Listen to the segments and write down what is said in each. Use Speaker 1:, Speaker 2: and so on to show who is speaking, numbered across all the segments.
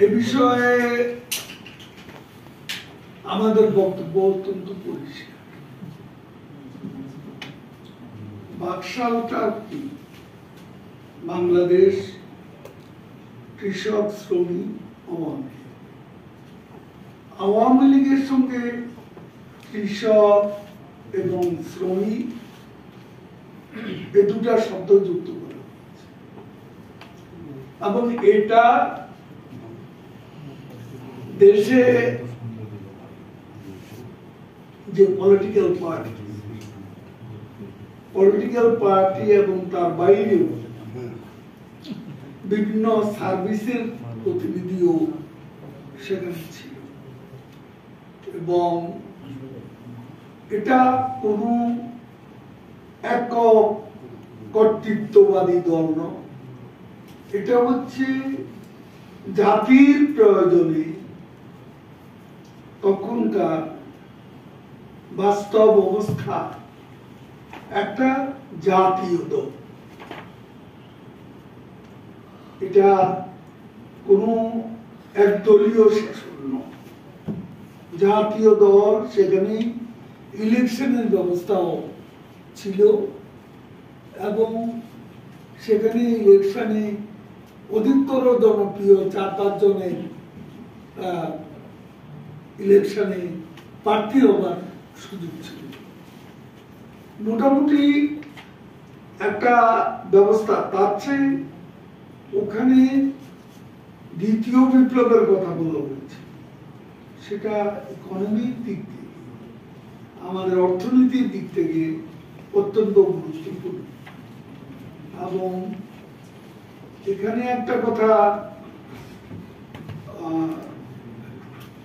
Speaker 1: এ বিষয়ে আমাদের বক্তব্য অত্যন্ত পরিষ্কার। বাকশালটা কি? বাংলাদেশ কৃষক শ্রমিক আওয়ামী লীগের সঙ্গে কৃষক এবং শ্রমিক এই দুটা শব্দ যুক্ত করা হয়েছে এবং এটা দেশে যে পলিটিক্যাল পার্টি এবং তার বাইরেও বিভিন্ন সার্ভিসের প্রতিনিধিও সেখানে ছিল এবং এটা কোনো একক কর্তৃত্ববাদী দল নয়। এটা হচ্ছে জাতির প্রয়োজনে তখনকার বাস্তব অবস্থা একটা জাতীয় দল। এটা কোনো একদলীয় শাসন নয়, জাতীয় দল। সেখানে ইলেকশনের ব্যবস্থাও ছিল এবং সেখানে ইলেকশনে অধিকতর জনপ্রিয় 4-5 জনের ইলেকশনে প্রার্থী হবার সুযোগ ছিল। মোটামুটি একটা ব্যবস্থা। তার চেয়ে ওখানে দ্বিতীয় বিপ্লবের কথা বলা হয়েছে, সেটা ইকোনমিক দিক থেকে, আমাদের অর্থনীতির দিক থেকে অত্যন্ত গুরুত্বপূর্ণ। এবং এখানে একটা কথা,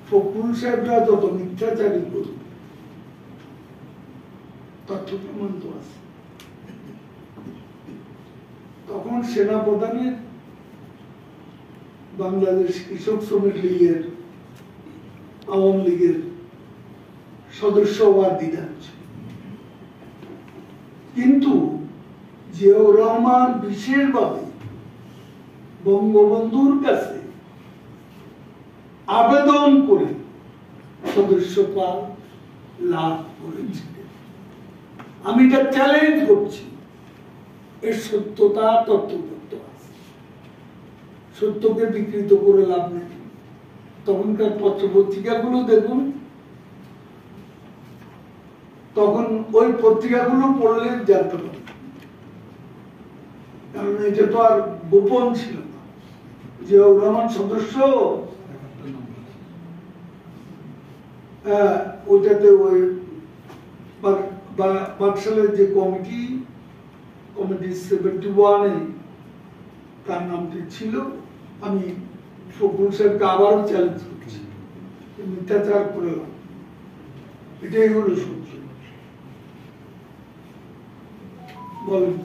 Speaker 1: ফখরুল সাহেবরা যত মিথ্যাচারী করুন, তথ্য প্রমাণ তো আছে। তখন সেনাপ্রধানের বাংলাদেশ কৃষক শ্রমিক লীগের আওয়ামী লীগের সদস্য হওয়ার দ্বিধা ছিল, কিন্তু জিয়াউর রহমান বিশেষভাবে বঙ্গবন্ধুর কাছে আবেদন করে সদস্যতা লাভ করেছিলেন। আমি এটা চ্যালেঞ্জ করছি, এর সত্যতা তথ্যগত আছে। সত্যকে বিকৃত করে লাভ নেই। তখনকার পত্র পত্রিকাগুলো দেখুন, তখন ওই পত্রিকাগুলো পড়লে জানতে পারবে, কারণ এটা তো আর গোপন ছিল না। জিয়াউর রহমান সদস্য, ওইটাতে ওই বাকশালের যে কমিটি 71-এ তার নামটি ছিল। আমি ফখরুল সাহেবকে আবারও চ্যালেঞ্জ করছি, মিথ্যাচার করলাম, এটাই হলো সত্য। বলেন।